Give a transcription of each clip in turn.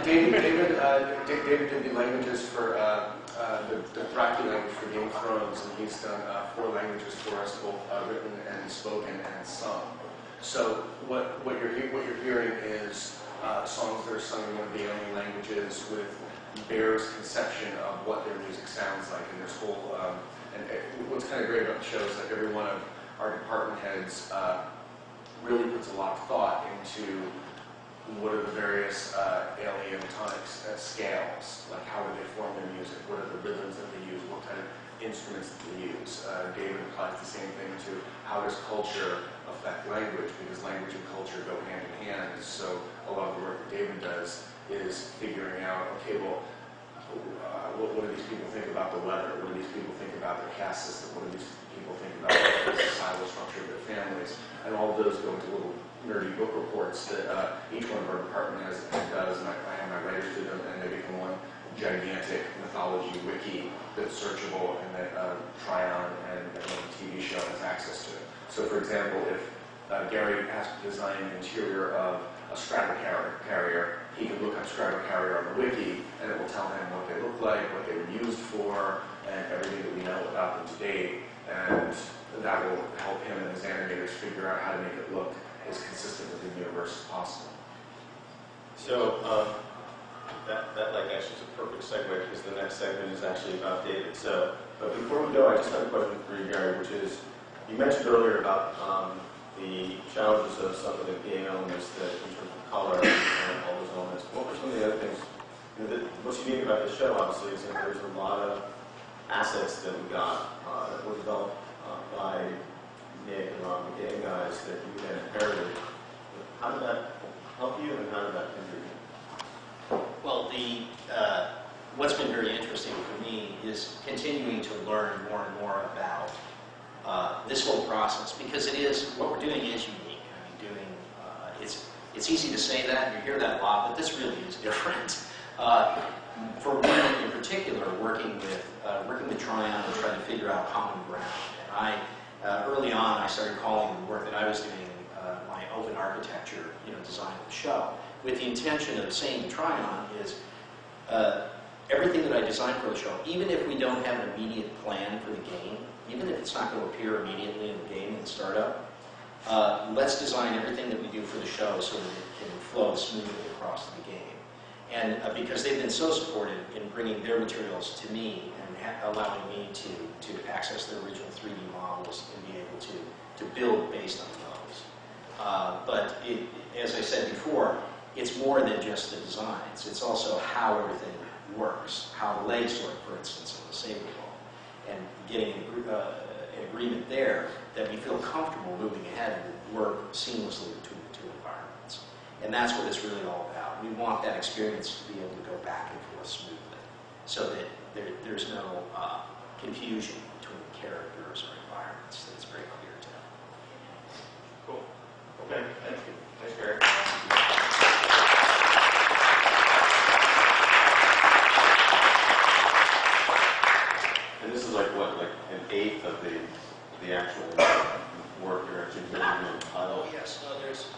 David did the languages for the Dothraki language for Game of Thrones, and he's done 4 languages for us, both written and spoken and sung. So what you're hearing is songs that are sung in one of the alien languages with Bear's conception of what their music sounds like, and there's whole. And what's kind of great about the show is that every one of our department heads really puts a lot of thought into what are the various alien tonics scales, like how do they form their music, what are the rhythms that they use, what kind of instruments that they use. David applies the same thing to how does culture affect language, because language and culture go hand in hand. So a lot of the work that David does is figuring out, okay, well, what do these people think about the weather? What do these people think about their caste system? What do these people think about the societal structure of their families? And all of those go into little nerdy book reports that each one of our department does, and I have my writers do them, and they become one gigantic mythology wiki that's searchable and that Tryon and the TV show has access to. So, for example, if Gary has to design an interior of a stratocarrier, he can look up stratocarrier on the wiki, and it will tell him what they look like, what they were used for, and everything that we know about them to date, and that will help him and his animators figure out how to make it look as consistent with the universe as possible. So that like actually is a perfect segue, because the next segment is actually about David. So, but before we go, I just have a question for you, Gary, which is, you mentioned earlier about the challenges of some of the game elements that, in terms of color and all those elements. What were some of the other things? You know, what's unique about this show, obviously, is that there's a lot of assets that we got that were developed by Nick and Rob, the game guys, that you then inherited. How did that help you, and how did that hinder you? Well, what's been very interesting for me is continuing to learn more and more about this whole process, because what we're doing is unique. I mean, it's easy to say that, and you hear that a lot, but this really is different. For me in particular, working with Tryon and trying to figure out common ground. And early on, I started calling the work that I was doing my open architecture, design of the show, with the intention of saying to Tryon is everything that I design for the show, even if we don't have an immediate plan for the game, even if it's not going to appear immediately in the game in the startup, let's design everything that we do for the show so that it can flow smoothly across the game. And because they've been so supportive in bringing their materials to me and allowing me to access their original 3D models and be able to build based on those. But as I said before, it's more than just the designs. It's also how everything works, how the legs work, for instance, on the saber ball, and getting an agreement there that we feel comfortable moving ahead and work seamlessly between the two environments. And that's what it's really all about. We want that experience to be able to go back and forth smoothly, so that there's no confusion between characters or environments, that it's very clear to them. Cool. Okay, thank you. Thanks, Gary. And this is like what, like an eighth of the actual work you're actually doing in the pilot? Oh, yes.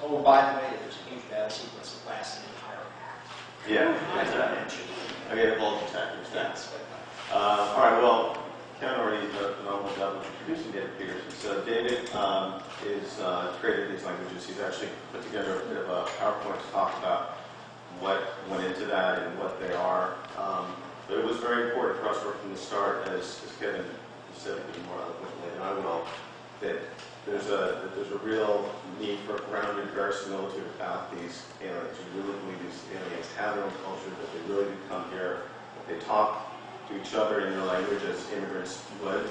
No, by the way, there's a huge battle sequence that lasts the entire act. Yeah, exactly. Okay, the bulge attack. Yes. All right, well, Kevin already did a phenomenal job of introducing David Peterson. So David is created these languages. He's actually put together a bit of a PowerPoint to talk about what went into that and what they are. But it was very important for us from the start, as Kevin said even more eloquently than I will, that there's a real need for grounded verisimilitude about these aliens. We really believe these aliens have their own culture, that they really do come here, that they talk to each other in their language as immigrants would,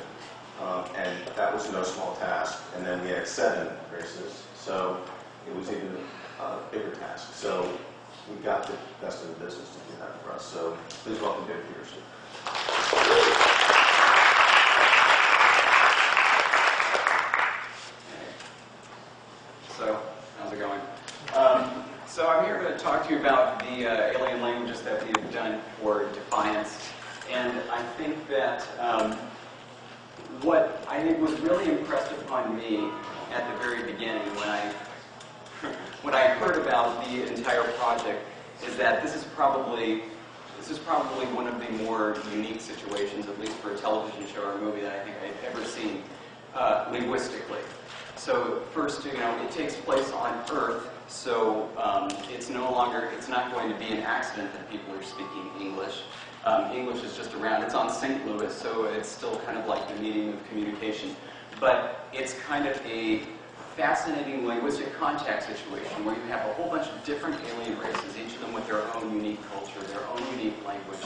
and that was no small task. And then we had 7 races, so it was even a bigger task. So we got the best in the business to do that for us. So please welcome David Peterson. So, how's it going? So I'm here to talk to you about the alien languages that we've done for Defiance. And I think that what I think was really impressed upon me at the very beginning when what I heard about the entire project is that this is probably one of the more unique situations, at least for a television show or a movie, that I think I've ever seen linguistically. So first, it takes place on Earth, so it's not going to be an accident that people are speaking English. English is just around. It's on St. Louis, so it's still kind of like the medium of communication. But it's kind of a fascinating linguistic contact situation where you have a whole bunch of different alien races, each of them with their own unique culture, their own unique language.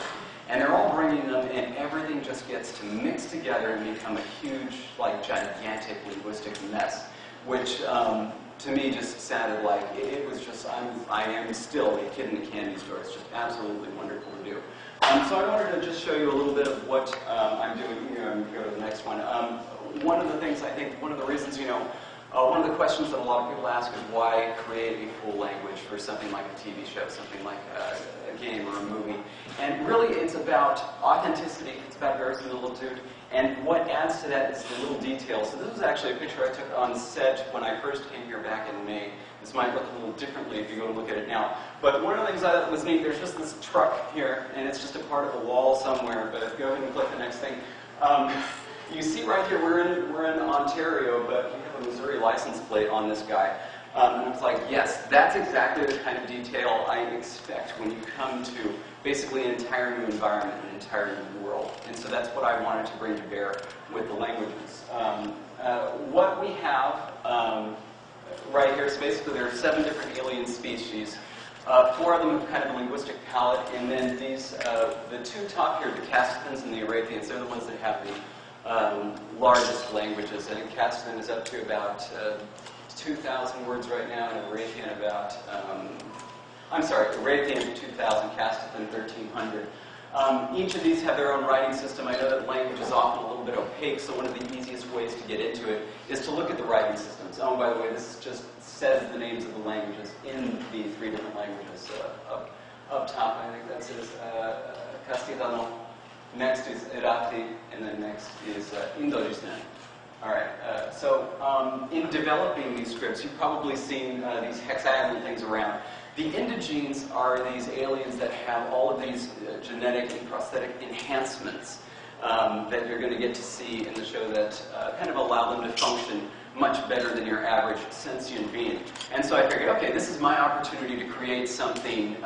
And they're all bringing them, and everything just gets to mix together and become a huge, gigantic linguistic mess, which to me just sounded like it was just, I am still a kid in a candy store. It's just absolutely wonderful to do. So I wanted to just show you a little bit of what I'm doing here, and go to the next one. One of the things, I think, one of the reasons, one of the questions that a lot of people ask is why create a full language for something like a TV show, something like a game or a movie. And really it's about authenticity, it's about verisimilitude, and what adds to that is the little details. So this is actually a picture I took on set when I first came here back in May. This might look a little differently if you go to look at it now. But one of the things I thought was neat, there's just this truck here, and it's just a part of a wall somewhere, but go ahead and click the next thing. You see right here, we're in Ontario, but we have a Missouri license plate on this guy. And it's like, yes, that's exactly the kind of detail I expect when you come to basically an entire new environment, an entire new world. And so that's what I wanted to bring to bear with the languages. What we have right here is basically there are 7 different alien species. 4 of them have kind of a linguistic palette, and then these, the 2 top here, the Castithans and the Erathians, they're the ones that have the largest languages. I think Castithan is up to about 2,000 words right now, and Erathian about, Erathian 2,000, Castithan 1,300. Each of these have their own writing system. I know that language is often a little bit opaque, so one of the easiest ways to get into it is to look at the writing systems. Oh, and by the way, this just says the names of the languages in the 3 different languages. Up top, I think that says Castitano. Next is Erati, and then next is Indojistan. All right, so in developing these scripts, you've probably seen these hexagonal things around. The indigenes are these aliens that have all of these genetic and prosthetic enhancements that you're going to get to see in the show that kind of allow them to function much better than your average sentient being. And so I figured, okay, this is my opportunity to create something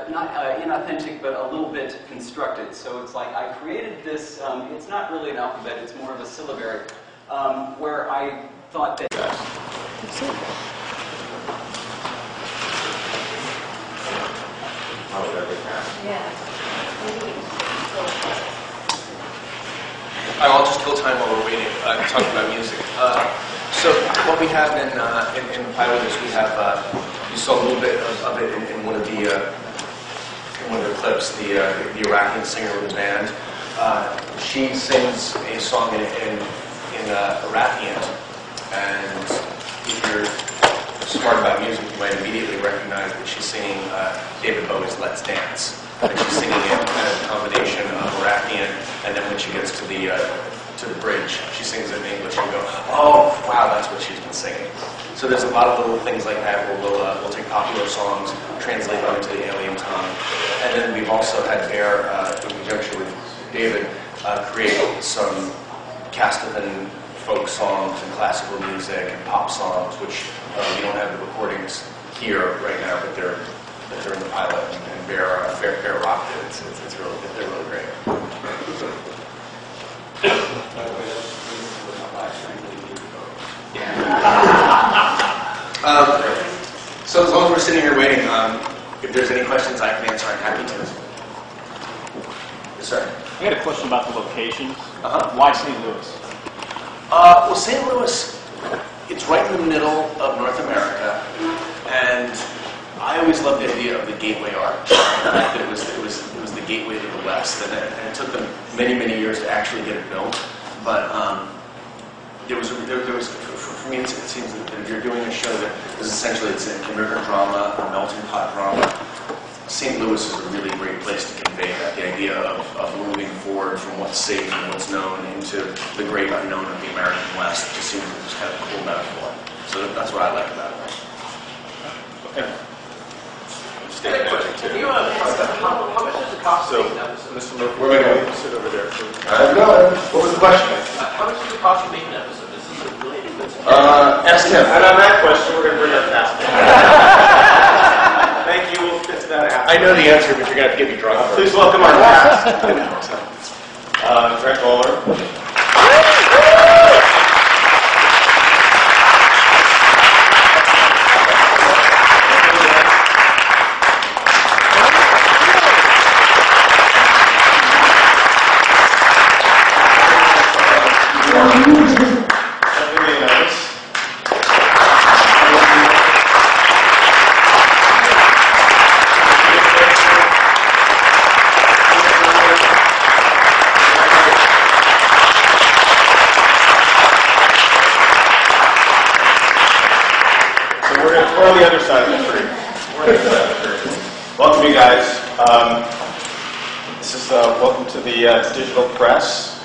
not inauthentic, but a little bit constructed. So it's like I created this, it's not really an alphabet, it's more of a syllabary, where I thought that... I'll just kill time while we're waiting, talking about music. So what we have in the pilot is we have, you saw a little bit of it in one of the clips, the Iraqi singer of the band. She sings a song in Iraqi, and if you're smart about music, you might immediately recognize that she's singing David Bowie's Let's Dance. And she's singing it kind of a combination of Iraqi, and then when she gets to the bridge, she sings it in English, and you go, oh, wow, that's what she's been singing. So there's a lot of little things like that where we'll take popular songs, translate them into the alien tongue, and then we've also had Bear, in conjunction with David, create some Castithan folk songs and classical music and pop songs, which we don't have the recordings here right now, but they're in the pilot, and Bear rocked it. They're really great. So as long as we're sitting here waiting, if there's any questions I can answer, I'm happy to. Yes, sir. I got a question about the location. Why St. Louis? Well, St. Louis, it's right in the middle of North America, and I always loved the idea of the gateway arch. It was the gateway to the West, and it took them many years to actually get it built. But there was for me, it seems that if you're doing a show that is essentially it's an immigrant drama, a melting pot drama, St. Louis is a really great place to convey that, the idea of moving forward from what's safe and what's known into the great unknown of the American West. It just seems like it's kind of a cool metaphor. So that's what I like about it. State budget too. How much does it cost to make an episode? Mr. Murphy, we're going to sit over there. What was the question? How much does it cost to make an episode? This is a really expensive. Ask him. And on that question, we're going to bring up fast. Thank you. We'll get to that after. I know the answer, but you're going to have to get me drunk first. Please welcome our guest, Greg Bowler. We're on the other side of the tree. Welcome, you guys. This is welcome to the digital press,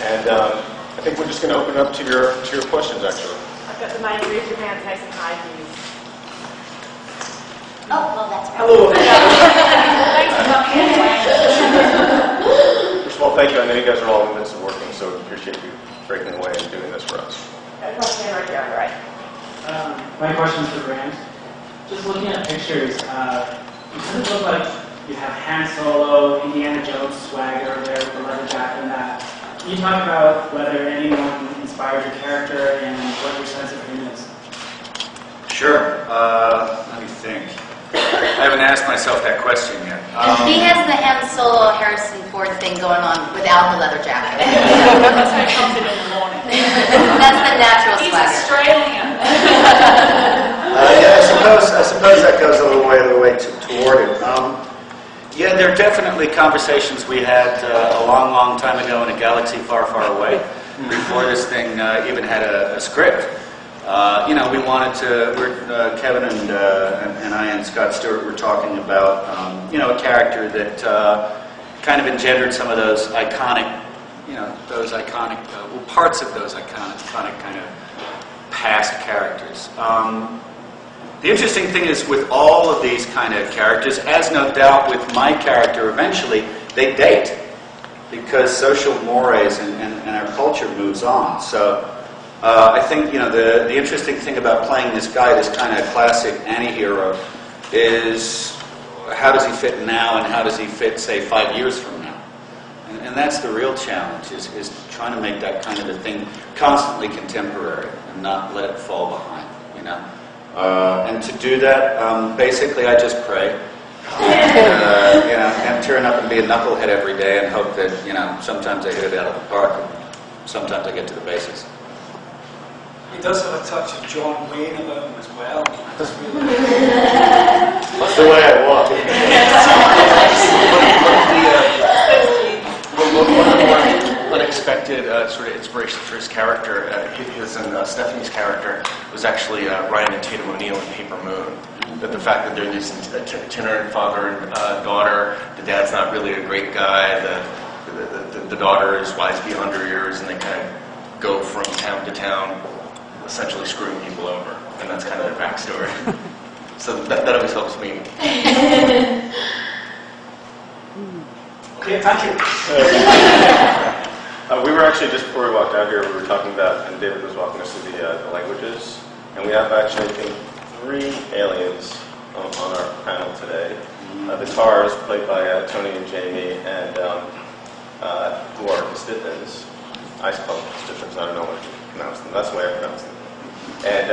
and I think we're just going to open it up to your questions. Actually, I've got the mic. Raise your hand. Tyson, hi, please. Oh, well, that's right. Hello. Thanks for coming in. first of all, thank you. I know you guys are all in the midst of working, so we appreciate you breaking away and doing this for us. Got a question right here on the right. My question is for Grant. Just looking at pictures, you sort of look like you have Han Solo, Indiana Jones swagger there with the leather jacket and that. Can you talk about whether anyone inspired your character and what your sense of him is? Sure. Let me think. I haven't asked myself that question yet. He has the Han Solo Harrison Ford thing going on without the leather jacket. That's how it comes in the morning. That's the natural He's swagger. Australian. Yeah, I suppose that goes a little way toward it. Yeah, there are definitely conversations we had a long, long time ago in a galaxy far, far away, before this thing even had a script. We wanted to. Kevin and I and Scott Stewart were talking about a character that kind of engendered some of those iconic, parts of those iconic kind of past characters. The interesting thing is with all of these kind of characters, as no doubt with my character eventually, they date because social mores and our culture moves on. So I think the interesting thing about playing this guy, this kind of classic anti-hero, is how does he fit now and how does he fit, say, 5 years from now? And that's the real challenge, is trying to make that kind of a thing constantly contemporary and not let it fall behind, And to do that, basically I just pray. And turn up and be a knucklehead every day and hope that, sometimes I hit it out of the park and sometimes I get to the basics. He does have a touch of John Wayne about him as well. That's the way I walk. One of the more unexpected sort of inspirations for his character, his and Stephanie's character, was actually Ryan and Tatum O'Neal in Paper Moon. That the fact that they're this itinerant father and daughter, the dad's not really a great guy, the daughter is wise beyond her years, and they kind of go from town to town, essentially screwing people over, and that's kind of their backstory. So that always helps me. Okay, thank you. We were actually, just before we walked out here, we were talking about, and David was walking us through the languages, and we have actually, I think, 3 aliens on our panel today. The Tars, played by Tony and Jamie, and who are the Stiffins. I call them Stiffins, I don't know what to pronounce them. That's the way I pronounce them. And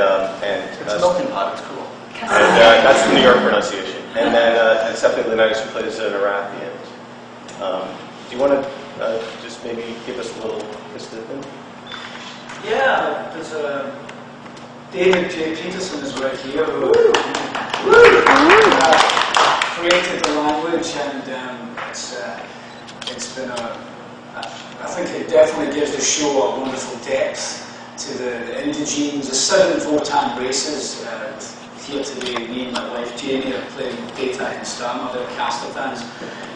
It's a melting pot, it's cool. And that's the New York pronunciation. And then and Stephanie Leonidas, who plays an Arabian. Do you want to just maybe give us a little Stiffin? Yeah, there's David J. Peterson is right here who created the language, and it's been I think it definitely gives the show a wonderful depth to the indigenes. The 7 Votan races here today. Me and my wife Jamie are playing Data and Star, they're Castatans.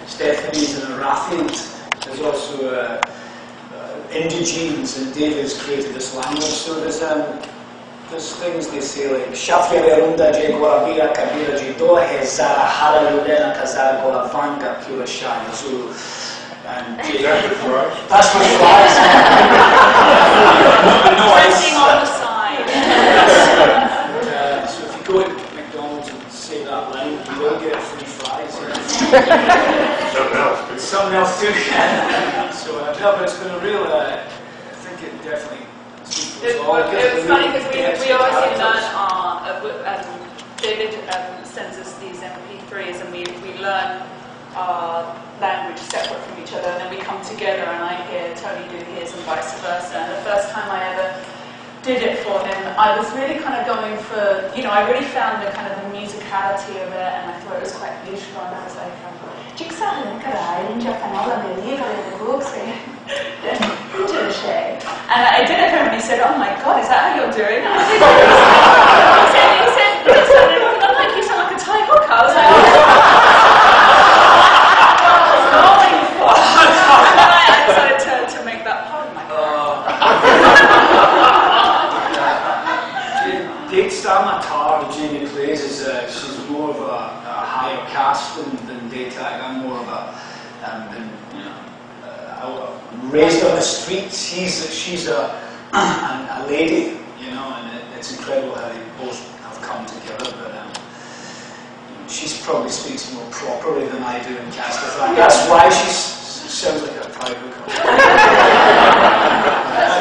Stephanie's an Arathiant. There's also indigenes, and David's created this language. So there's there's things they say like Shafia Runda J Gorabira Kabira Jido Hezara Hara Lulena Kazara Golavanga Pura Shine Zulu. And that's what flies. Pressing on the side. So if you go to McDonald's and say that line, you will get free fries. Something else too. So no, but it's been a real. I think it definitely. It was funny because we obviously learn David sends us these MP3s and we learn our language separate from each other, and then we come together and I hear Tony do his and vice versa. And the first time I ever did it for him, I was really kind of going for, I really found the kind of the musicality of it, and I thought it was quite beautiful, and I was like, and I did it for him and he said, oh my God, is that how you're doing it? He said, you sound like a Thai hooker. I was like, I decided to make that part of my character. Date Stamatar, Jamie plays, she's more of a higher caste than Data. I'm more of a raised on the streets. She's a lady, and it's incredible how they both have come together. But she probably speaks more properly than I do in Castleflag. That's why she sounds like a private couple.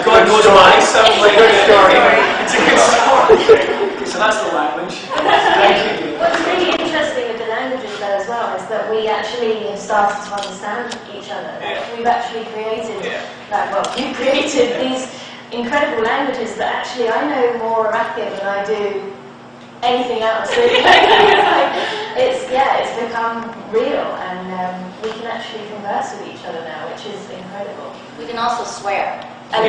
God knows why. Sounds like a good story. It's a good story. So that's the language. Thank you. What's really interesting with the languages though as well is that we actually have started to understand each other. Like, we've actually created, you created these incredible languages that actually I know more Arabic than I do anything else. It's become real, and we can actually converse with each other now, which is incredible. We can also swear. I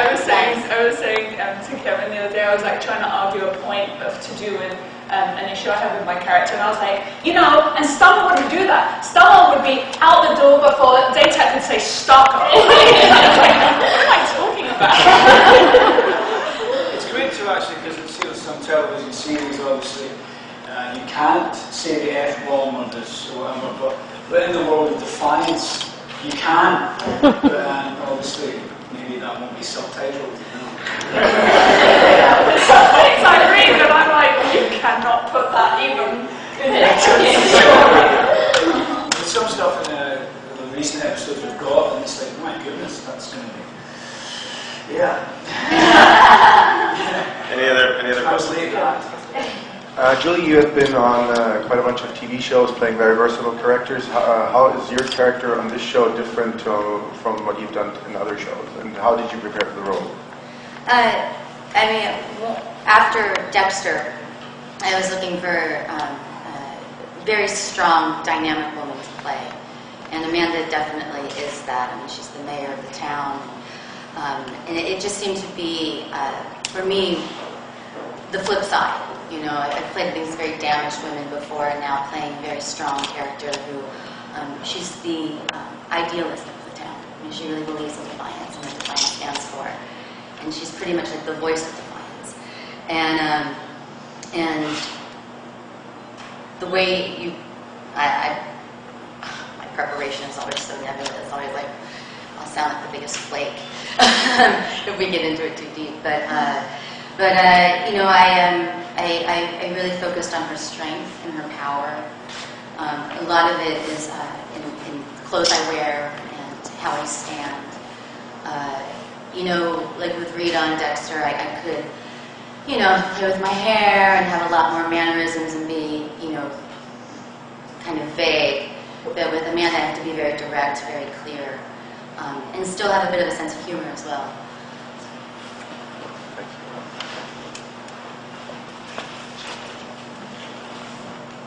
was saying to Kevin the other day, I was like trying to argue a point to do with an issue I have with my character, and I was like, and Stumble wouldn't do that. Stumble would be out the door before Data could say stop. What am I talking about? It's great to actually, because we've seen some television series, obviously, you can't say the F-bomb or this or whatever, but in the world of Defiance, you can. But obviously, maybe that won't be subtitled. Subtitles I read, and I'm like, you cannot put that even in it. There's some stuff in the recent episodes we've got, and it's like, my goodness, that's going to be. Yeah. Any other questions? Julie, you have been on quite a bunch of TV shows playing very versatile characters. How is your character on this show different from what you've done in other shows? And how did you prepare for the role? After Dexter, I was looking for a very strong, dynamic woman to play. And Amanda definitely is that. She's the mayor of the town. And it just seemed to be, for me, the flip side. I've played these very damaged women before, and now playing a very strong character who, she's the idealist of the town. She really believes in Defiance and what Defiance stands for. And she's pretty much like the voice of Defiance. And the way my preparation is always so nebulous. It's always like, I'll sound like the biggest flake if we get into it too deep. I really focused on her strength and her power. A lot of it is in clothes I wear and how I stand. Like with Rita and Dexter, I could, play with my hair and have a lot more mannerisms and be, kind of vague. But with Amanda, I have to be very direct, very clear, and still have a bit of a sense of humor as well.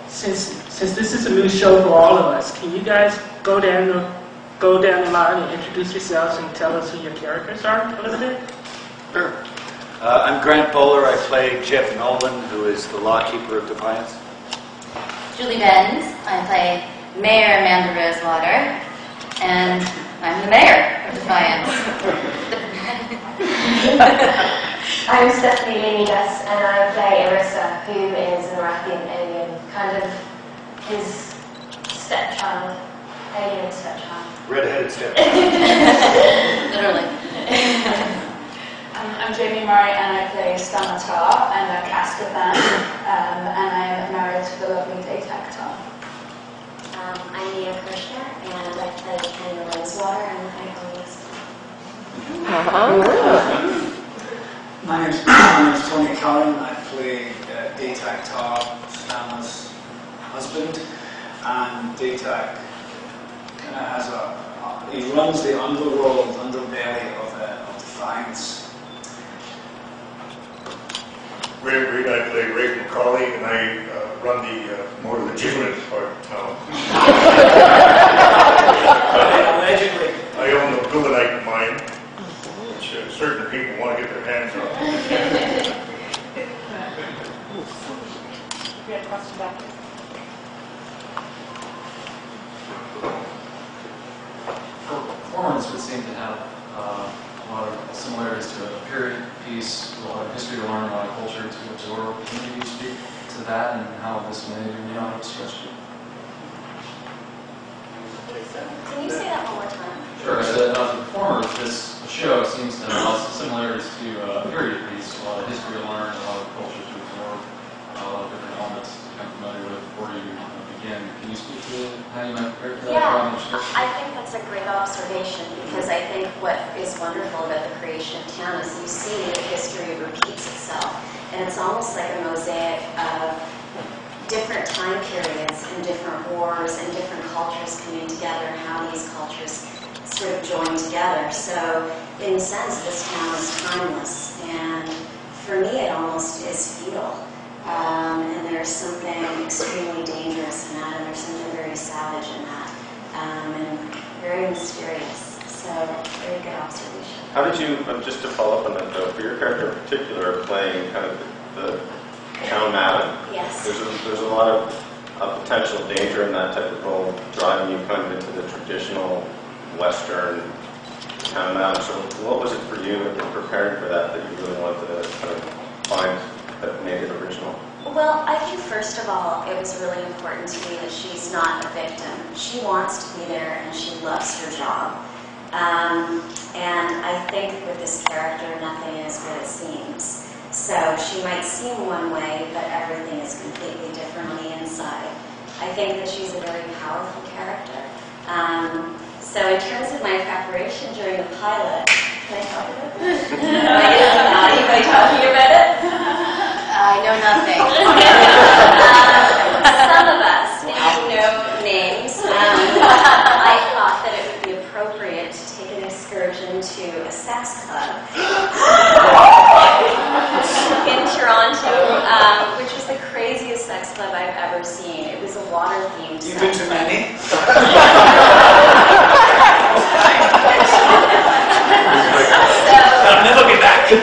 Since this is a new show for all of us, can you guys go down the line and introduce yourselves and tell us who your characters are a little bit? Sure. I'm Grant Bowler. I play Jeff Nolan, who is the lawkeeper of Defiance. Julie Benz. I play Mayor Amanda Rosewater, and I'm the mayor of Defiance. I'm Stephanie Leonidas, and I play Irissa, who is an Arathian alien, kind of his stepchild, alien stepchild. Red-headed stepchild. Literally. I'm Jamie Murray, and I play Stamatar and a Cascathan, and I'm married to the lovely Daytactar. I'm Nia Kirshner, and I play Kenny Rosewater, and I My name's Tony Cullen. I play Daytactar, Stama's husband, and Daytac kind of has he runs the underworld, underbelly of Defiance. Ray Reed, I play Ray McCauley, and I run the more legitimate part of town. Allegedly. I own the Gluonite mine, which certain people want to get their hands on. We have a question back here. Performance would seem to have a lot of similarities to a period piece, a lot of history to learn, a lot of culture to absorb. Can you speak to that and how this may or may not have stretched you? Can you say that one more time? Sure. As a performer, this show seems to have lots of similarities to a period piece, a lot of history to learn, a lot of culture to absorb, a lot of different elements to become familiar with before you begin. Can you speak to how you might prepare for that? Yeah, I think that's a great observation, because I think what is wonderful about the creation of town is you see that history repeats itself, and it's almost like a mosaic of different time periods and different wars and different cultures coming together, and how these cultures sort of join together. So in a sense, this town is timeless, and for me it almost is feudal. And there's something extremely dangerous in that, and there's something very savage in that, and very mysterious. So, very good observation. How did you, just to follow up on that though, for your character in particular, playing kind of the town madam, Yes. there's a lot of potential danger in that type of role, driving you kind of into the traditional Western town madam. So what was it for you in preparing for that you really wanted to kind of find that made it original? Well, I think first of all, it was really important to me that she's not a victim. She wants to be there, and she loves her job. And I think with this character, nothing is what it seems. So she might seem one way, but everything is completely different on the inside. I think that she's a very powerful character. So in terms of my preparation during the pilot, can I talk about this? Am I talking about it? I know nothing. Some of us, if you know names, I thought that it would be appropriate to take an excursion to a sex club in Toronto, which was the craziest sex club I've ever seen. It was a water-themed sex club. You've been to many? I'll never be back. It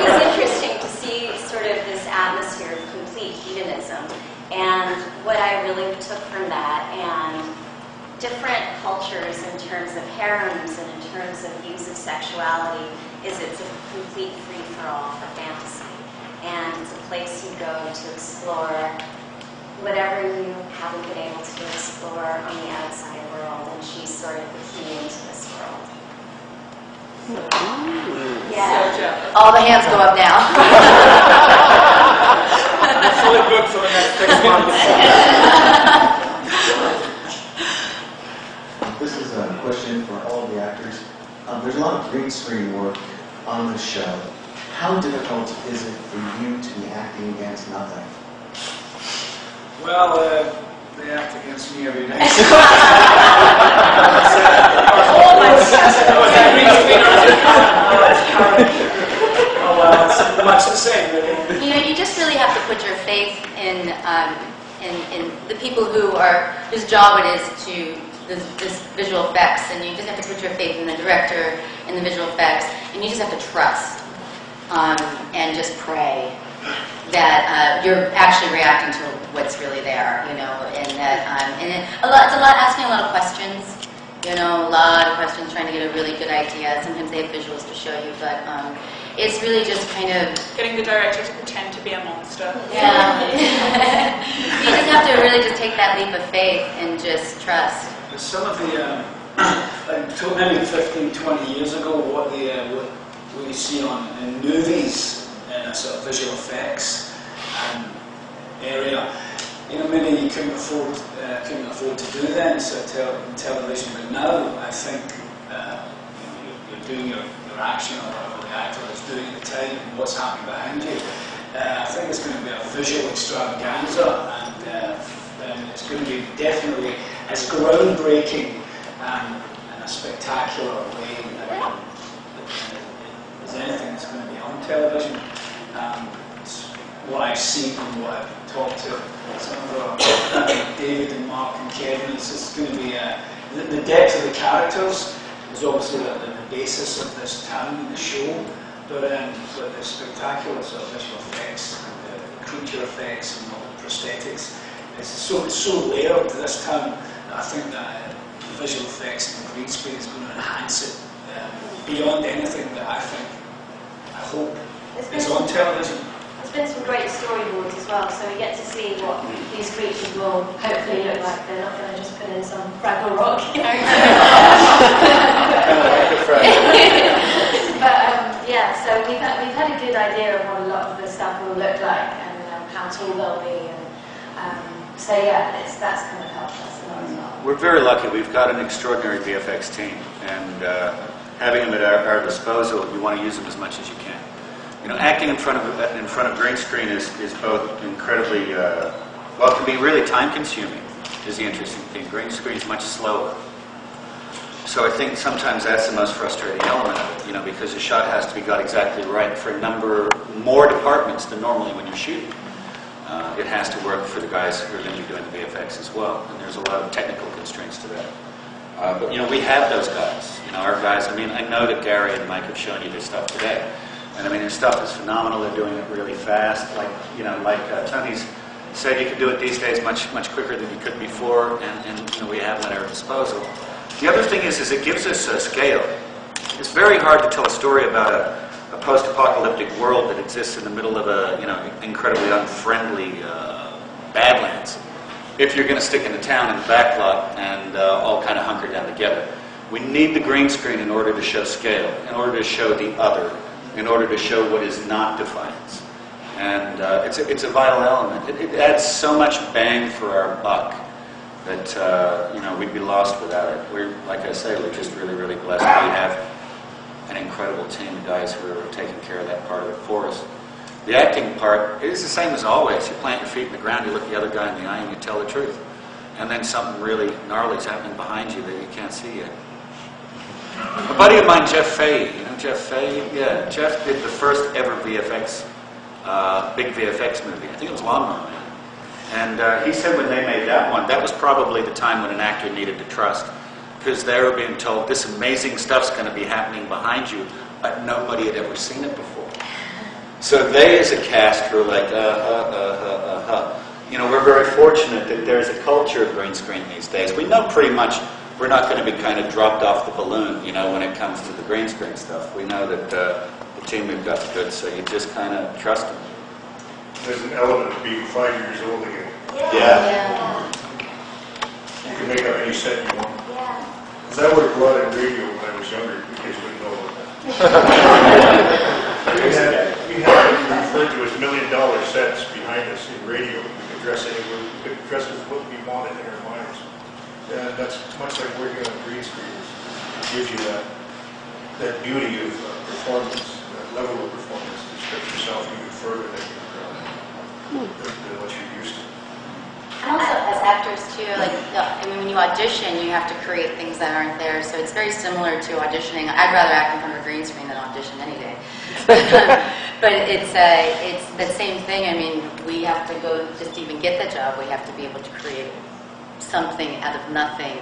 was interesting to see sort of this atmosphere of complete hedonism, and what I really took from that, and different cultures in terms of harems and in terms of views of sexuality, is it's a complete free-for-all for fantasy, and it's a place you go to explore whatever you haven't been able to explore on the outside world, and she's sort of the key into this world. Yeah. All the hands go up now. That's really good for the next 6 months. This is a question for all of the actors. There's a lot of green screen work on the show. How difficult is it for you to be acting against nothing? Well, they act against me every day. Oh, well, it's much the same, really. You know, you just really have to put your faith in the people whose job it is to this visual effects, and you just have to put your faith in the director and the visual effects, and you just have to trust and just pray that you're actually reacting to what's really there, you know, and that it's a lot asking a lot of questions, you know, a lot of questions, trying to get a really good idea. Sometimes they have visuals to show you, but it's really just kind of getting the director to pretend to be a monster. Yeah. You just have to really just take that leap of faith and just trust. But some of the, like maybe 15, 20 years ago, what we see in movies, in a sort of visual effects area, you know, maybe you couldn't afford to do that in television. But now, I think you're doing your action, or whatever the actor is doing at the time, and what's happening behind you. I think it's going to be a visual extravaganza, and it's going to be definitely as groundbreaking in a spectacular way as anything that's going to be on television. It's what I've seen and what I've talked to some of David and Mark and Kevin. It's just going to be the depth of the characters is obviously the basis of this town and the show, but the spectacular sort of visual effects, and the creature effects, and all the prosthetics. It's so layered to this town that I think that the visual effects and the green screen is going to enhance it beyond anything that I hope is on television. There's been some great storyboards as well, so we get to see what these creatures will hopefully look like. They're not going to just put in some Fraggle Rock, you know. But yeah, so we've had a good idea of what a lot of the stuff will look like and how tall they'll be. So yeah, that's kind of helped us a lot as well. We're very lucky. We've got an extraordinary VFX team, and having them at our disposal, you want to use them as much as you can. You know, acting in front of green screen is both incredibly well, it can be really time-consuming. Is the interesting thing. Green screen is much slower, so I think sometimes that's the most frustrating element of it. You know, because the shot has to be got exactly right for a number more departments than normally when you're shooting. It has to work for the guys who are going to be doing the VFX as well, and there's a lot of technical constraints to that. But you know, we have those guys. You know, our guys. I mean, I know that Gary and Mike have shown you their stuff today, and I mean, their stuff is phenomenal. They're doing it really fast. Like Tony's said, you can do it these days much quicker than you could before, and you know, we have them at our disposal. The other thing is it gives us a scale. It's very hard to tell a story about a post-apocalyptic world that exists in the middle of a incredibly unfriendly badlands. If you're going to stick in a town in the back lot and all kind of hunker down together, we need the green screen in order to show scale, in order to show the other, in order to show what is not Defiance. And it's a vital element. It adds so much bang for our buck that you know, we'd be lost without it. We're, like I say, we're just really, really blessed. We have an incredible team of guys who are taking care of that part of it for us. The acting part is the same as always. You plant your feet in the ground, you look the other guy in the eye, and you tell the truth. And then something really gnarly is happening behind you that you can't see yet. A buddy of mine, Jeff Fahey, you know Jeff Fahey? Yeah, Jeff did the first ever VFX, big VFX movie. I think it was Lawnmower Man. And he said when they made that one, that was probably the time when an actor needed to trust. Because they were being told this amazing stuff's going to be happening behind you, but nobody had ever seen it before. So they, as a cast, were like, You know, we're very fortunate that there's a culture of green screen these days. We know pretty much we're not going to be kind of dropped off the balloon, you know, when it comes to the green screen stuff. We know that the team we've got is good, so you just kind of trust them. There's an element of being 5 years old again. Yeah. You can make up any set you want. Yeah. Because I would have brought in radio when I was younger, the kids wouldn't know about that. we had referred to as $1 million sets behind us in radio. We could dress anywhere, we could dress as what we wanted in our minds. And that's much like working on a green screen. It gives you that beauty of performance, that level of performance to stretch yourself even further than what you're used to. And also, as actors too, like, I mean, when you audition, you have to create things that aren't there. So it's very similar to auditioning. I'd rather act in front of a green screen than audition any day. But it's the same thing. I mean, we have to go, just to even get the job, we have to be able to create something out of nothing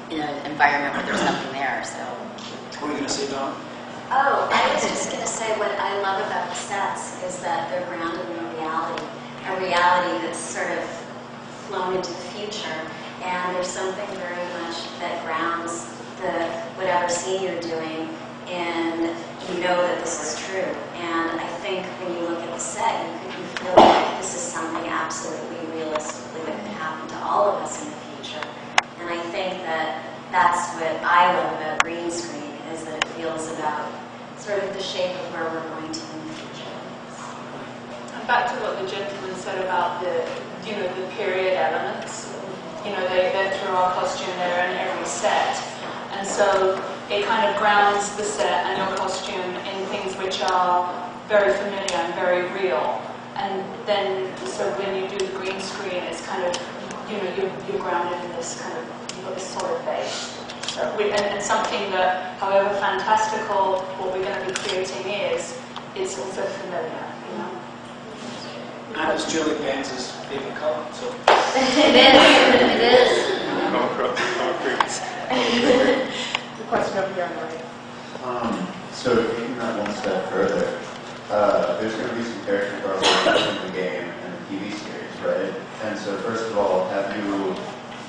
in an environment where there's nothing there. So. What were you going to say, Dawn? Oh, I was just going to say what I love about the sets is that they're grounded in a reality that's sort of flown into the future, and there's something very much that grounds whatever scene you're doing and you know that this is true. And I think when you look at the set, you feel like this is something absolutely realistically that could happen to all of us in the future. And I think that that's what I love about green screen, is that it feels about sort of the shape of where we're going to in the future. And back to what the gentleman said about the period elements. They're through our costume, they're in every set. And so it kind of grounds the set and your costume in things which are very familiar and very real. And then, so when you do the green screen, it's kind of, you're grounded in this kind of, you've got this solid base. So and something that, however fantastical what we're going to be creating is also familiar, And it's Julie Banks' favorite color, so. It is. The question over here on the right. So taking that one step further, there's going to be some character development in the game and the TV series, right? And so first of all, have you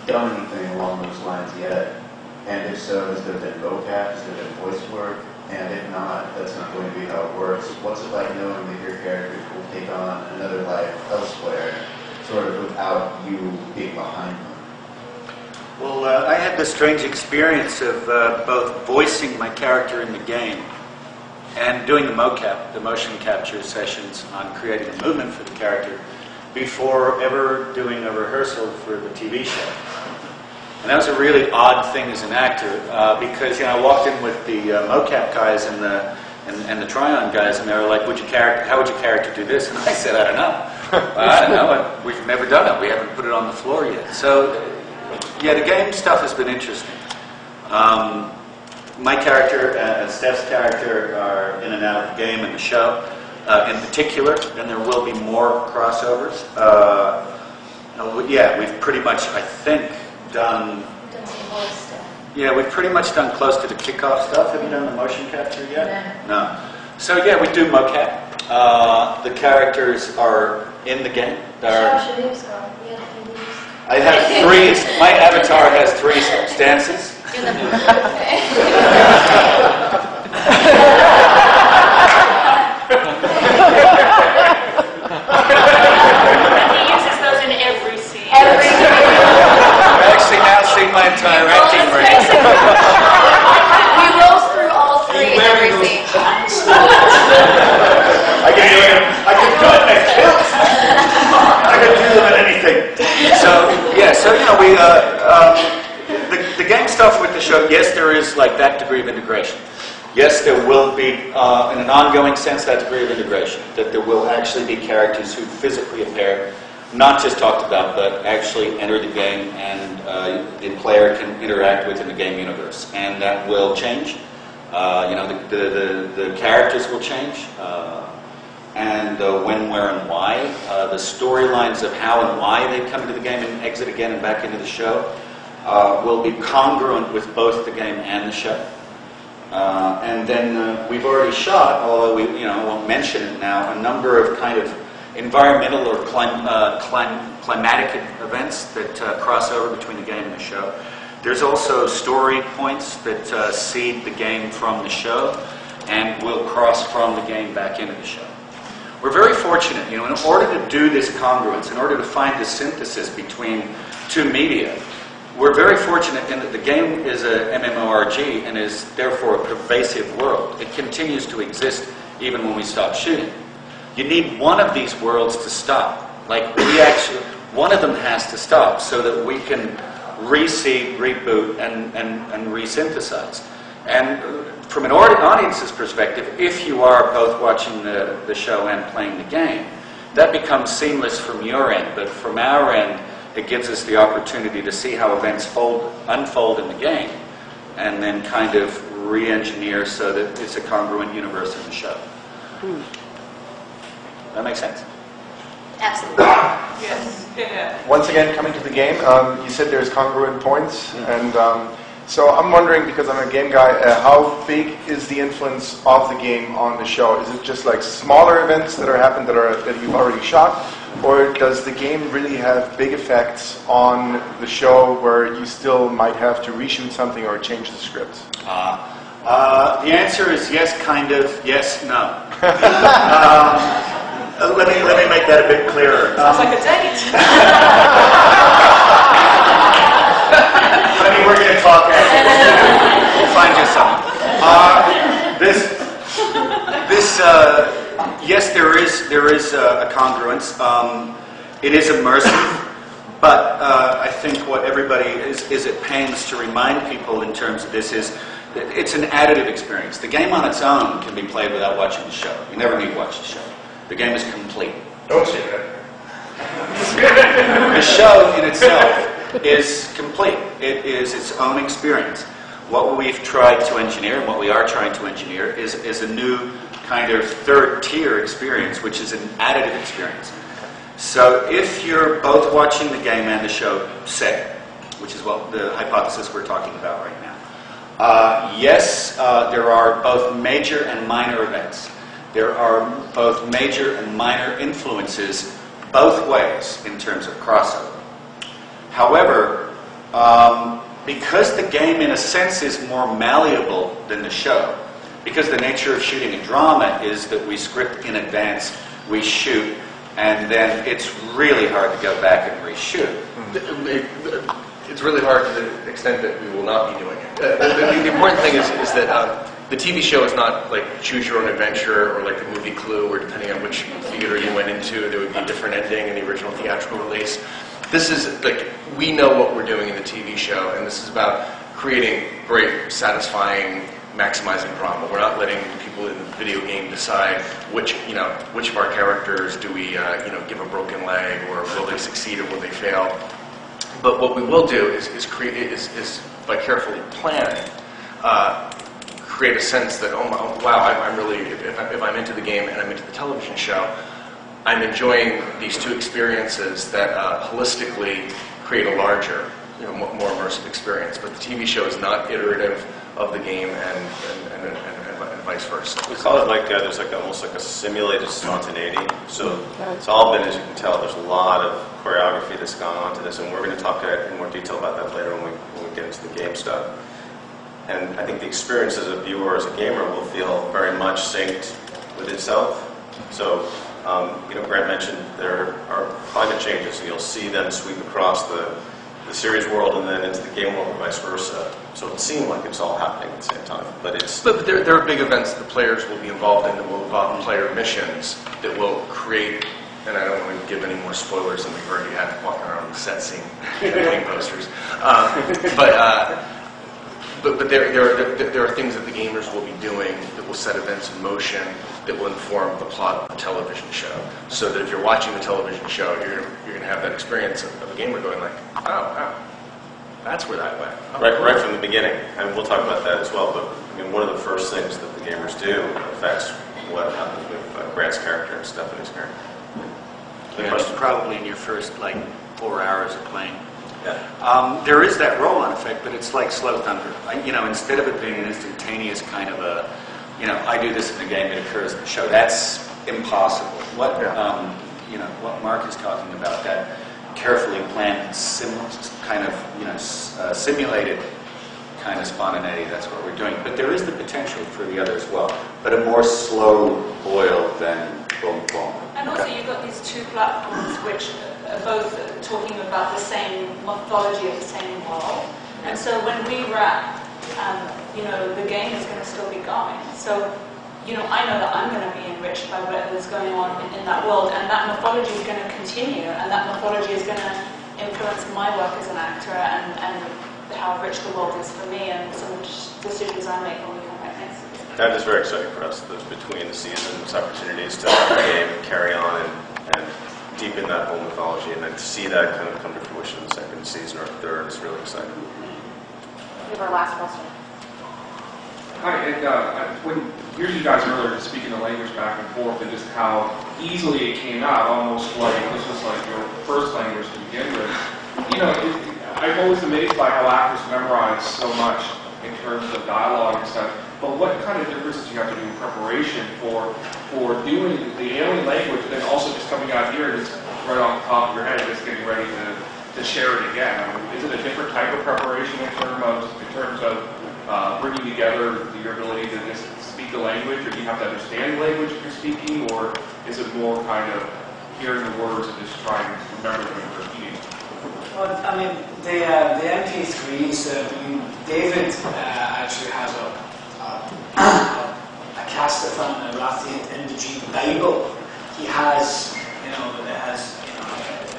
done anything along those lines yet? And if so, has there been vocab, has there been voice work? And if not, that's not going to be how it works. What's it like knowing that your characters will take on another life elsewhere, sort of without you being behind them? Well, I had the strange experience of both voicing my character in the game and doing the mocap, the motion capture sessions on creating a movement for the character before ever doing a rehearsal for the TV show. And that was a really odd thing as an actor because I walked in with the mocap guys and the try-on guys, and they were like, how would your character do this? And I said, I don't know. I don't know. We've never done it. We haven't put it on the floor yet. So, yeah, the game stuff has been interesting. My character and Steph's character are in and out of the game and the show in particular, and there will be more crossovers. Yeah, we've pretty much, I think, done. Yeah, we've pretty much done close to the kickoff stuff. Have you done the motion capture yet? No. So yeah, we do mocap. The characters are in the game. I have three. My avatar has three stances. He uses those in every scene. I've actually now seen my entire acting range. We roll through all three in every scene. I can do it. I can do it in a kilt. I can do them in anything. So yeah. So we the game stuff with the show. Yes, there is like that degree of integration. Yes, there will be, in an ongoing sense, that degree of integration. That there will actually be characters who physically appear, not just talked about, but actually enter the game and the player can interact with in the game universe. And that will change. The characters will change. And when, where, and why. The storylines of how and why they come into the game and exit again and back into the show will be congruent with both the game and the show. And then we've already shot, although we won't mention it now, a number of kind of environmental or climatic events that cross over between the game and the show. There's also story points that seed the game from the show and will cross from the game back into the show. We're very fortunate, in order to do this congruence, in order to find the synthesis between two media, we're very fortunate in that the game is a MMORPG and is therefore a pervasive world. It continues to exist even when we stop shooting. You need one of these worlds to stop. One of them has to stop so that we can reseed, reboot, and resynthesize. And from an audience's perspective, if you are both watching the show and playing the game, that becomes seamless from your end. But from our end, it gives us the opportunity to see how events unfold in the game and then kind of re-engineer so that it's a congruent universe in the show. That makes sense? Absolutely. Yes. Yeah. Once again, coming to the game, you said there's congruent points, and so I'm wondering, because I'm a game guy, how big is the influence of the game on the show? Is it just like smaller events that that you've already shot, or does the game really have big effects on the show where you still might have to reshoot something or change the script? The answer is yes, kind of, yes, no. Let me make that a bit clearer. Sounds like a date. We're going to talk after this. We'll find you something. Yes, there is a congruence. It is immersive, but I think what everybody is at pains to remind people in terms of this is that it's an additive experience. The game on its own can be played without watching the show. You never need to watch the show. The game is complete. Don't say that. The show in itself is complete. It is its own experience. What we've tried to engineer, and what we are trying to engineer, is a new kind of third-tier experience, which is an additive experience. So if you're both watching the game and the show, say, which is what the hypothesis we're talking about right now, yes, there are both major and minor events. There are both major and minor influences both ways in terms of crossover. However, because the game in a sense is more malleable than the show, because the nature of shooting a drama is that we script in advance, we shoot, and then it's really hard to go back and reshoot. It's really hard to the extent that we will not be doing it. The important thing is that the TV show is not like Choose Your Own Adventure or like the movie Clue, where depending on which theater you went into, there would be a different ending in the original theatrical release. This is like, we know what we're doing in the TV show, and this is about creating great, satisfying, maximizing drama. We're not letting people in the video game decide which of our characters do we give a broken leg, or will they succeed or will they fail. But what we will do is by carefully planning, create a sense that, oh wow, I'm really, if I'm into the game and I'm into the television show, I'm enjoying these two experiences that holistically create a larger, more immersive experience. But the TV show is not iterative of the game and vice versa. We call it like there's like almost like a simulated spontaneity. So it's all been, as you can tell, there's a lot of choreography that's gone on to this, and we're going to talk in more detail about that later when we get into the game stuff. And I think the experience as a viewer, as a gamer, will feel very much synced with itself. So, Grant mentioned there are climate changes, and you'll see them sweep across the series world and then into the game world and vice versa. So it'll seem like it's all happening at the same time, but it's... But there are big events that the players will be involved in that will involve player missions that will create, and I don't want to give any more spoilers than we've already had walking around the set scene, game posters. But there are things that the gamers will be doing that will set events in motion that will inform the plot of the television show. So that if you're watching the television show, you're going to have that experience of a gamer going like, oh, wow, that's where that went. Oh, right from the beginning, and we'll talk about that as well. But one of the first things that the gamers do affects what happens with Grant's character and Stephanie's character. Probably in your first 4 hours of playing. Yeah. There is that roll-on effect, but it's like slow thunder. Instead of it being an instantaneous kind of a, I do this in the game, it occurs in the show. That's impossible. What what Mark is talking about, that carefully planned, simulated kind of spontaneity. That's what we're doing. But there is the potential for the other as well, but a more slow boil than boom boom. And also, you've got these two platforms which are both talking about the same mythology of the same world. And so when we wrap, the game is going to still be going. So, I know that I'm going to be enriched by whatever's going on in that world, and that mythology is going to continue, and that mythology is going to influence my work as an actor and how rich the world is for me and some of the decisions I make when we come back next year. That is very exciting for us, between the seasons, opportunities to have the game carry on and deepen that whole mythology, and then to see that kind of come to fruition in the second season or third is really exciting. We have our last question. Hi, and when here's you guys earlier speaking the language back and forth, and just how easily it came out, almost like this was like your first language to begin with. I'm always amazed by how actors memorize so much in terms of dialogue and stuff. But what kind of differences do you have to do in preparation for doing the alien language, and then also just coming out here and just right off the top of your head, just getting ready to share it again? Is it a different type of preparation in terms of bringing together your ability to just speak the language, or do you have to understand the language if you're speaking, or is it more kind of hearing the words and just trying to remember them and repeating? Well, I mean, the MP3s, David actually has a Castafan, a Rathian Indigene Bible. He has, it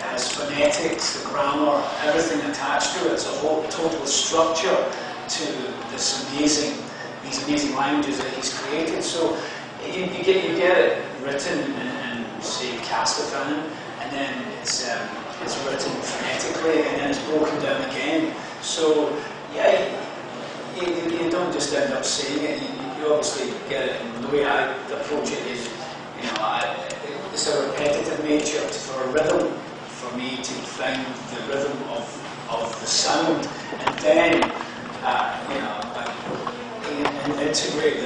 has phonetics, the grammar, everything attached to it. It's a whole total structure to these amazing languages that he's created. So you get it written in say Castafan, and then it's written phonetically, and then it's broken down again. So yeah, you don't just end up saying it. You obviously get it. And the way I approach it is, it's a repetitive nature for a rhythm for me to find the rhythm of the sound, and then integrate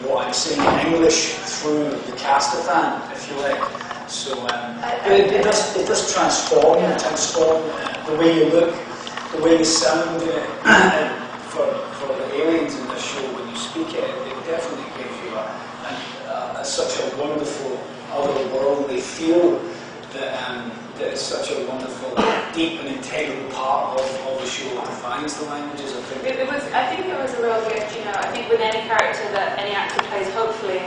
what I'm saying in English through the Castafan, if you like. So, but it does transform the way you look, the way you sound. For the aliens in the show, when you speak it, it definitely gives you such a wonderful otherworldly feel that it's such a wonderful, deep and integral part of the show that defines the languages. I think it was a real gift. I think with any character that any actor plays, hopefully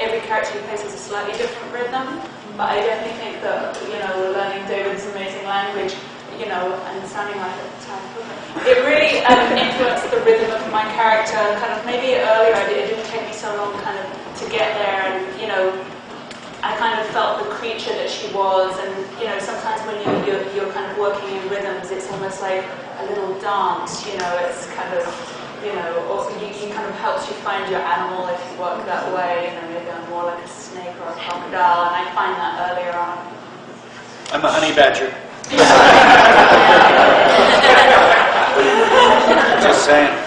every character he plays has a slightly different rhythm. But I definitely think that learning David's amazing language, and sounding like a Thai hooker, it really influenced the rhythm of my character. Kind of maybe earlier it didn't take me so long kind of to get there, and I kind of felt the creature that she was, and sometimes when you're kind of working in rhythms, it's almost like a little dance. It's kind of also you kind of helps you find your animal if you work that way. Maybe I'm more like a snake or a crocodile, and I find that earlier on. I'm a honey badger. Just saying.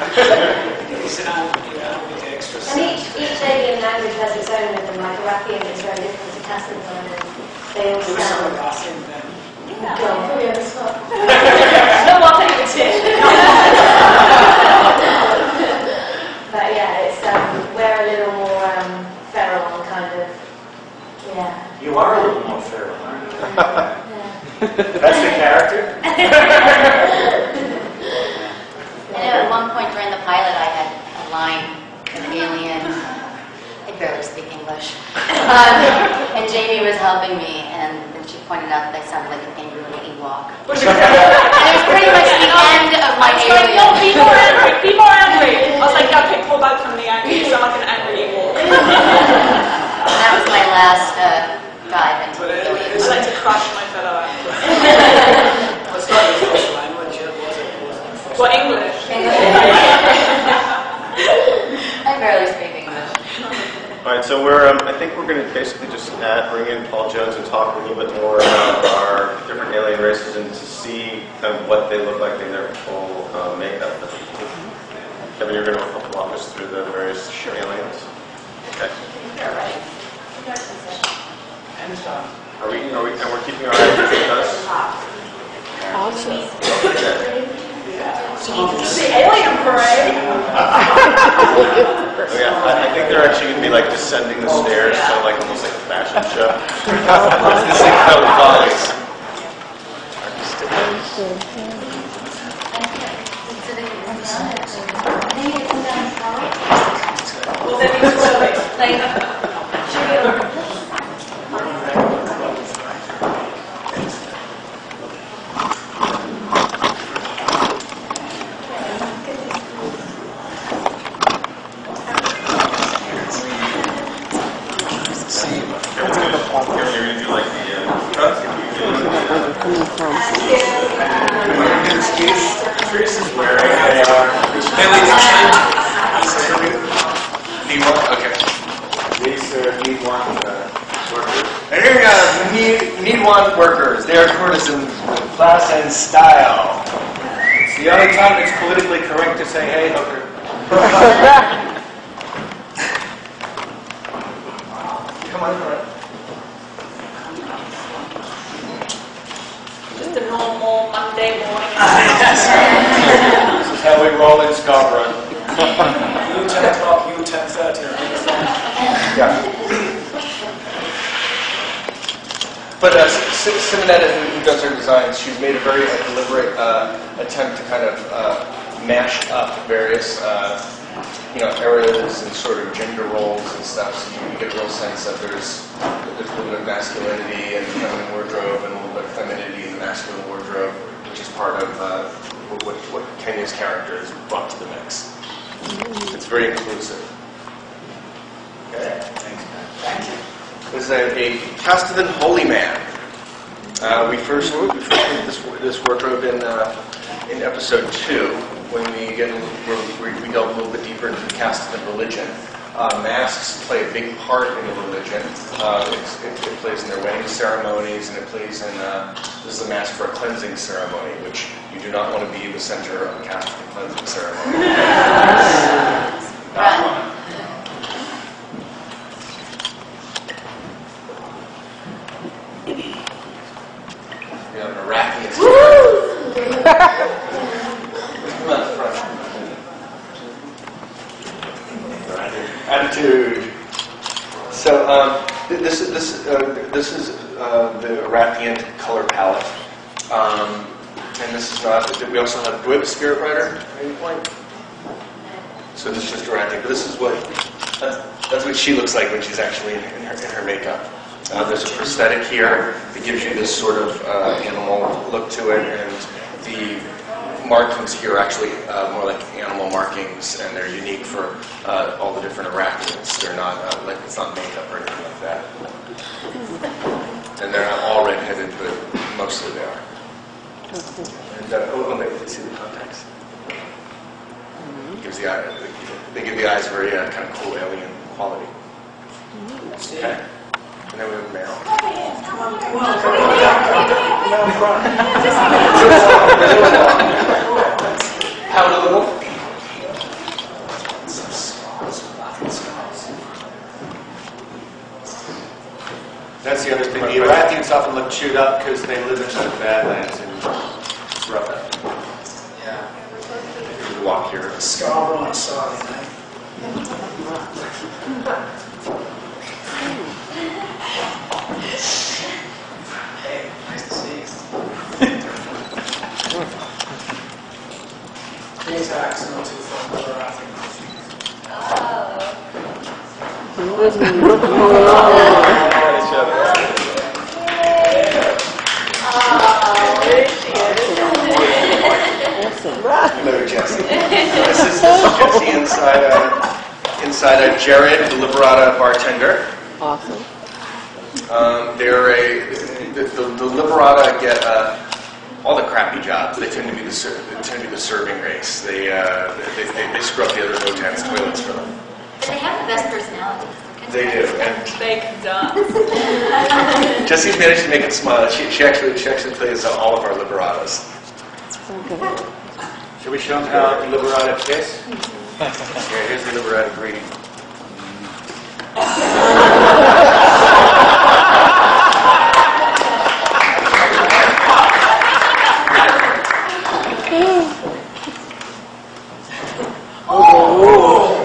And each alien language has its own rhythm. Like Arabian is very different to Castafan, and they all sound. No one takes it. But yeah, it's we're a little more feral and kind of You are a little more feral, aren't you? That's the character? At one point during the pilot, I had a line, an alien. I barely speak English. And Jamie was helping me, and then she pointed out that I sounded like an angry little Ewok. And it was pretty much the end of my alien. No, be more angry, be more angry. I was like, okay, pull back from the angry. You sound like an angry Ewok. That was my last dive into the alien. I like to crush my fellow actors. What's not your first language? Well, English. I barely speak English. All right, so I think we're going to basically just bring in Paul Jones and talk a little bit more about our different alien races and to see kind of what they look like in their full makeup. Kevin, you're going to walk us through the various aliens. Okay. You're right. And we're keeping our eyes with us. Awesome. Okay. The alien parade. Oh, yeah, I think they're actually going to be like descending the stairs, so like almost like a fashion show. This is how it follows. Well, then you workers. They are courtesans with class and style. It's the only time it's politically correct to say, hey, hooker. Come on, come on. just a normal Monday morning. This is how we roll in Scarborough. You 10 o'clock, you 10:30. Yeah. But Simonetta, who does her designs, she's made a very deliberate attempt to kind of mash up various areas and sort of gender roles and stuff. So you get a real sense that there's a little bit of masculinity in the feminine wardrobe and a little bit of femininity in the masculine wardrobe, which is part of what Kenya's character has brought to the mix. It's very inclusive. Okay. Thanks, man. Thank you. This is a Castithan holy man. We first did this wardrobe in episode 2 when we delve a little bit deeper into the Castithan religion. Masks play a big part in the religion. It plays in their wedding ceremonies, and it plays in this is a mask for a cleansing ceremony, which you do not want to be the center of a Castithan cleansing ceremony. We have an Iraqi. Attitude. So this is the Iraqi color palette, and this is not. We also have. Do we have a spirit writer at any point? So this is just Iraqi, but this is that's what she looks like when she's actually in her makeup. There's a prosthetic here that gives you this sort of animal look to it, and the markings here are actually more like animal markings, and they're unique for all the different Iraqis. They're not it's not makeup or anything like that. And they're not all red-headed, but mostly they are. And wait, see the context? Gives the eye, they give the eyes a very kind of cool alien quality. Okay. And then we have male. How to the wolf? That's the other thing. The Iraqis often look chewed up because they live in the Badlands and rough out. Yeah. You walk here. Scarborough on side, Hey, nice to see you. These acts not too far, but I think. Hello, Jesse. This is Jesse inside a Jared, the Liberata bartender. Awesome. They're the Liberata get all the crappy jobs. They tend to be the serving race. They scrub the other hotels' toilets for them. But they have the best personality. They do. And They can dance. Jesse's managed to make it smile. She actually plays all of our Liberatas. Okay. Should we show them how Liberata tastes? Here, here's the Liberata greeting.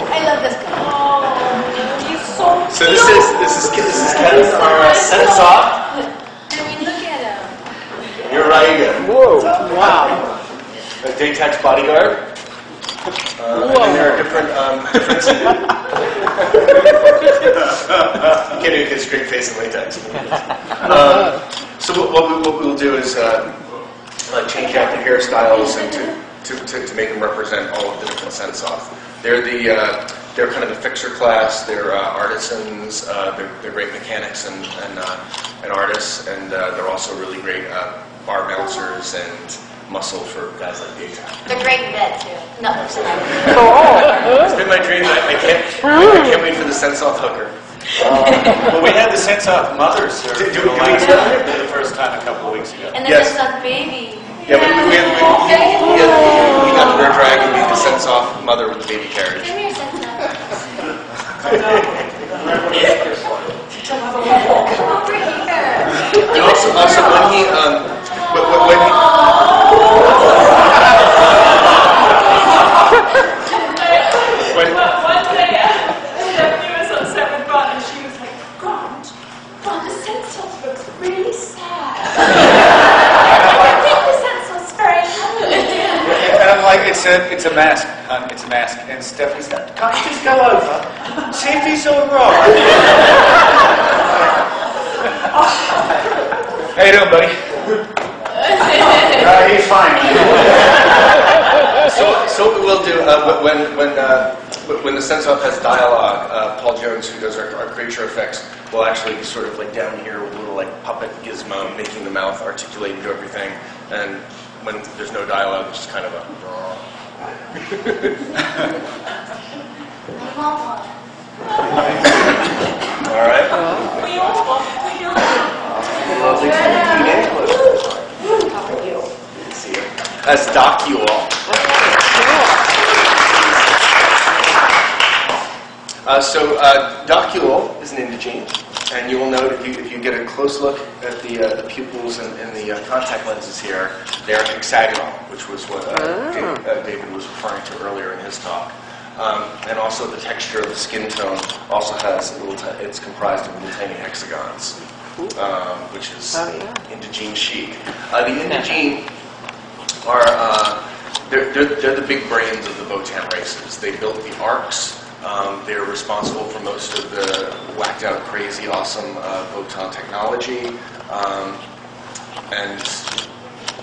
I love this guy. He's so So this is Kevin, our sense off. I mean, look at him. You're Raiga. Whoa! Wow. A Daytax bodyguard. And then there are different you can't even get a straight face in latex. So what we'll do is change out the hairstyles and to make them represent all of the different sense off. They're kind of the fixer class. They're artisans. They're great mechanics and artists, and they're also really great bar bouncers and muscle for guys like Daytime. They're great in bed, too. No, It's been my dream. I can't wait for the sense-off hooker. Well, we had the sense-off mothers for the first time a couple of weeks ago. And the sense-off baby. Yeah, but we had her drag and be the sense-off mother with the baby carriage. Come here, sense-off. Come over here. And also when he it's a mask, hon. It's a mask. And Stephanie said, "Can't you just go over? See if he's all right." How you doing, buddy? He's fine. So what we will do when the sense-off has dialogue, Paul Jones, who does our creature effects, will actually be sort of like down here with a little like puppet gizmo, making the mouth articulate and do everything. And when there's no dialogue, it's just kind of a. All right. Lovely to See you. That's Docuol. Docuol is an indigene, and you will note if you get a close look at the pupils and the contact lenses here, they're hexagonal, which was what David was referring to earlier in his talk. And also the texture of the skin tone also has it's comprised of little tiny hexagons, which is indigene chic. The indigene are they're the big brains of the Votan races. They built the arcs. They're responsible for most of the whacked out, crazy, awesome Votan technology. And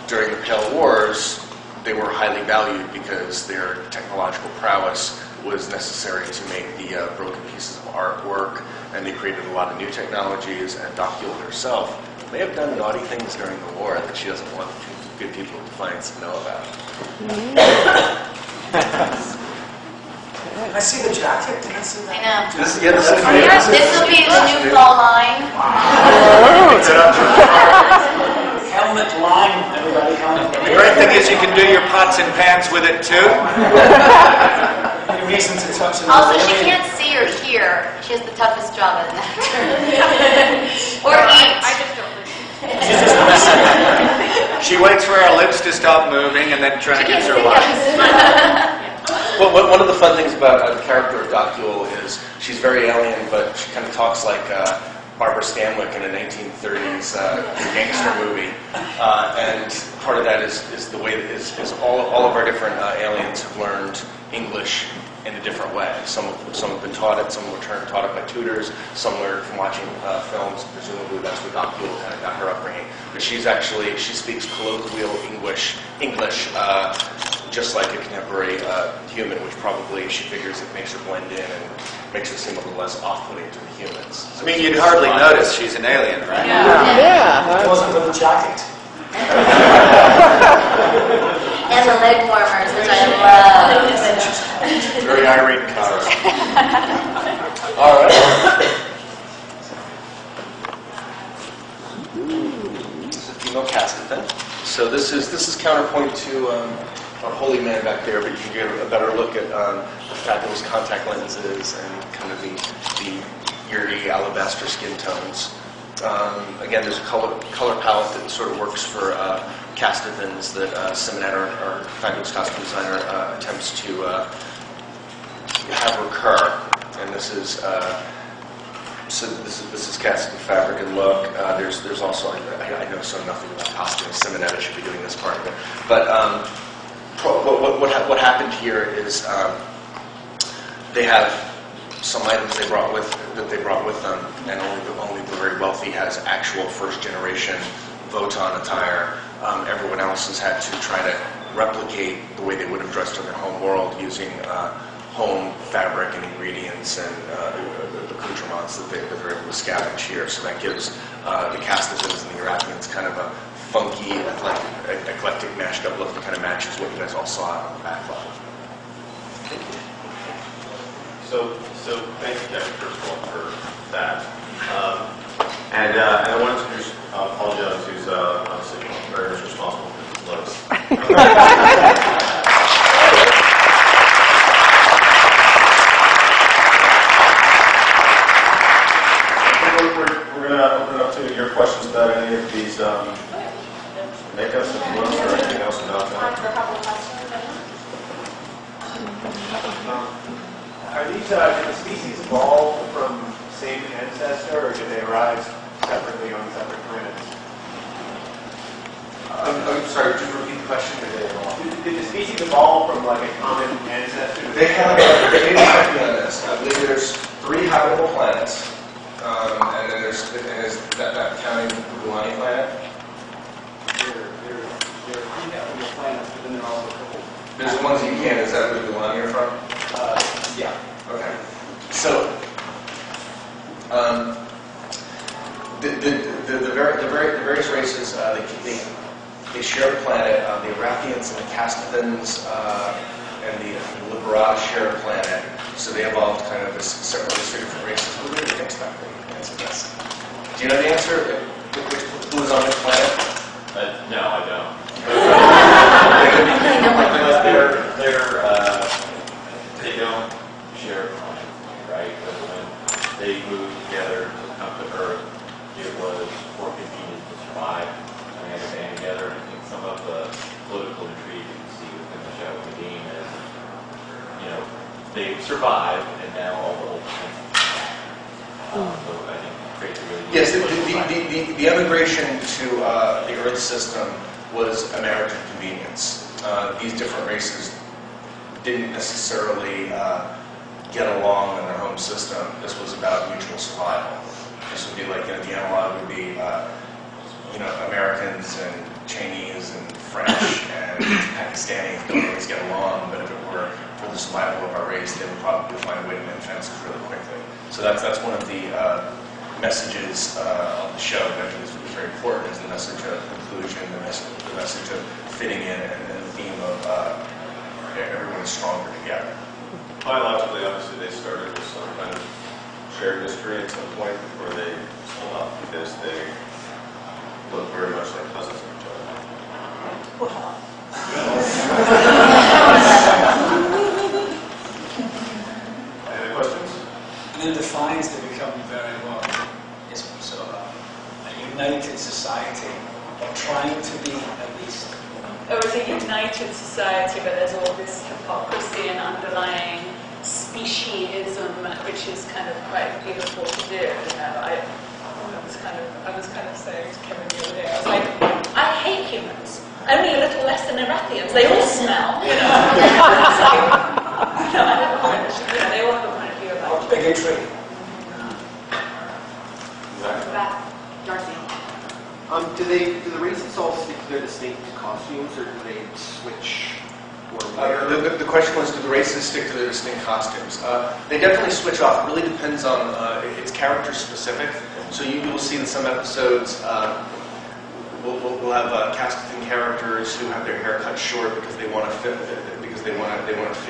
during the Pale Wars, they were highly valued because their technological prowess was necessary to make the broken pieces of artwork, and they created a lot of new technologies. And Docuol herself may have done naughty things during the war that she doesn't want good people of Defiance to know about. I see the jacket. Did I see that? I know. This will be the new fall line. Helmet line, everybody. The great thing is you can do your pots and pans with it too. Any reason to touch it? Also, she can't see or hear. She has the toughest job as an actor. Or eat. I just don't. She waits for her lips to stop moving and then drags her lines. Well, one of the fun things about the character of Docuol is she's very alien, but she kind of talks like Barbara Stanwyck in a 1930s gangster movie. And part of that is the way that all of our different aliens have learned English in a different way. Some have been taught it, some were taught it by tutors, some learned from watching films. Presumably that's where Docuol kind of got her upbringing. But she speaks colloquial English, just like a contemporary human, which probably she figures it makes her blend in and makes her seem a little less off-putting to the humans. I mean, you'd hardly notice she's an alien, right? Yeah. It wasn't for the jacket. And the leg warmers, which I love. Very irate color. All right. This is a female Castigan. So this is counterpoint to our holy man back there, but you can get a better look at the fabulous contact lenses and kind of the eerie alabaster skin tones. Again, there's a color palette that sort of works for Castigans that Simonet, our fabulous costume designer, attempts to have recur. And this is this is Castigan fabric and look. There's also I know so nothing about costumes. Simonet should be doing this part of it, but. What happened here is they have some items they brought with them, and only the very wealthy has actual first generation Votan attire. Everyone else has had to try to replicate the way they would have dressed in their home world using home fabric and ingredients and accoutrements that they're able to scavenge here. So that gives the Castigans and the Urapians kind of a funky, eclectic, mashed up look that kind of matches what you guys all saw on the back level. So thank you, Kevin, first of all, for that. And I wanted to introduce Paul Jones, who's obviously very much responsible for his looks. We're going to open it up to your questions about any of these makeups and looks or anything else about that. Are these, did the species evolve from same ancestor, or did they arise separately on separate planets? I'm sorry, could you repeat the question? Did they evolve? did the species evolve from like a common ancestor? They have maybe on this. I believe there's 3 habitable planets, and then there's that counting the Bulani planet. There are 3 habitable planets, but then there are also a couple. There's the ones you can. Is that where the Bulani are from? Yeah. Okay. So, the various races, they share the planet. The Arapians and the Castathans and the Liberata share a planet. So they evolved kind of as separate different races. What do you expect when you answer this? Do you know the answer? Who is on this planet? No, I don't. They don't share a planet, right? But when they moved together to come to Earth, it was more convenient to survive, and they had to band together. And I think some of the political intrigue you can see within the show, the game is, they survived, and now all the old plants. So I think creates a really yes, the emigration to the Earth system was American convenience. These different races didn't necessarily get along in their home system. This was about mutual survival. This would be like, the analog would be, Americans and Chinese and French and Pakistanis don't always get along, but if it were for the survival of our race, they would probably find a way to mend fences really quickly. So that's one of the messages of the show that I think is very important, is the message of inclusion, the message of fitting in, and the theme of everyone is stronger together. Biologically, obviously, they started with some kind of shared history at some point before they split up, because they look very much like cousins of each other. Any questions? And in Defiance, they become very well. It's sort of a united society, or trying to be at least. Oh, it's a united society, but there's all this hypocrisy and underlying speciesism, which is kind of quite beautiful to do. I was kind of saying to Kevin the other day, I was like, I hate humans. Only a little less than Erathians. They all smell, It's like, I have a point of view. They all have a point of view about it. Bigotry. Darcy. Do the races all stick to their distinct costumes, or do they switch? The question was, do the races stick to their distinct costumes? They definitely switch off. It really depends on, it's character specific. So you will see in some episodes, we'll have Castathan characters who have their hair cut short because they want to fit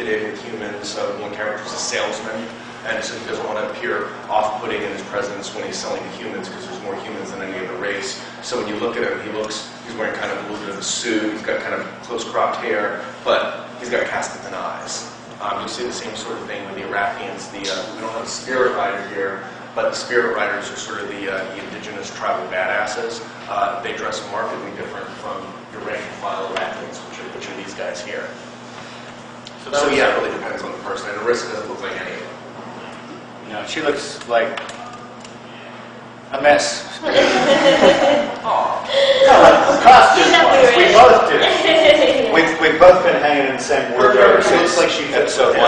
in with humans. So one character is a salesman, and so he doesn't want to appear off-putting in his presence when he's selling to humans, because there's more humans than any other race. So when you look at him, he's wearing kind of a little bit of a suit. He's got kind of close-cropped hair, but he's got Castathan eyes. You'll see the same sort of thing with the Arapians. We don't have a spirit rider here, but the spirit riders are sort of the indigenous tribal badasses. They dress markedly different from your rank and file Arapians, which are these guys here. So yeah, it really depends on the person. And Arissa doesn't look like any of them. She looks like a mess. Costume wise, we both do. We've both been hanging in the same wardrobe since episode 1.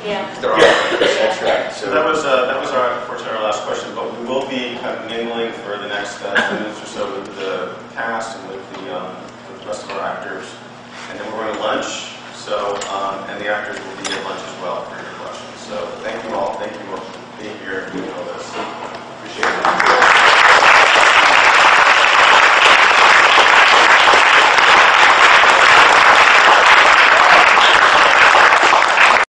Yeah. That's right. So that was unfortunately our last question, but we will be kind of mingling for the next 10 minutes or so with the cast and with the rest of our actors, and then we're going to lunch. So and the actors will be at lunch as well for your questions. So thank you all. Thank you for being here.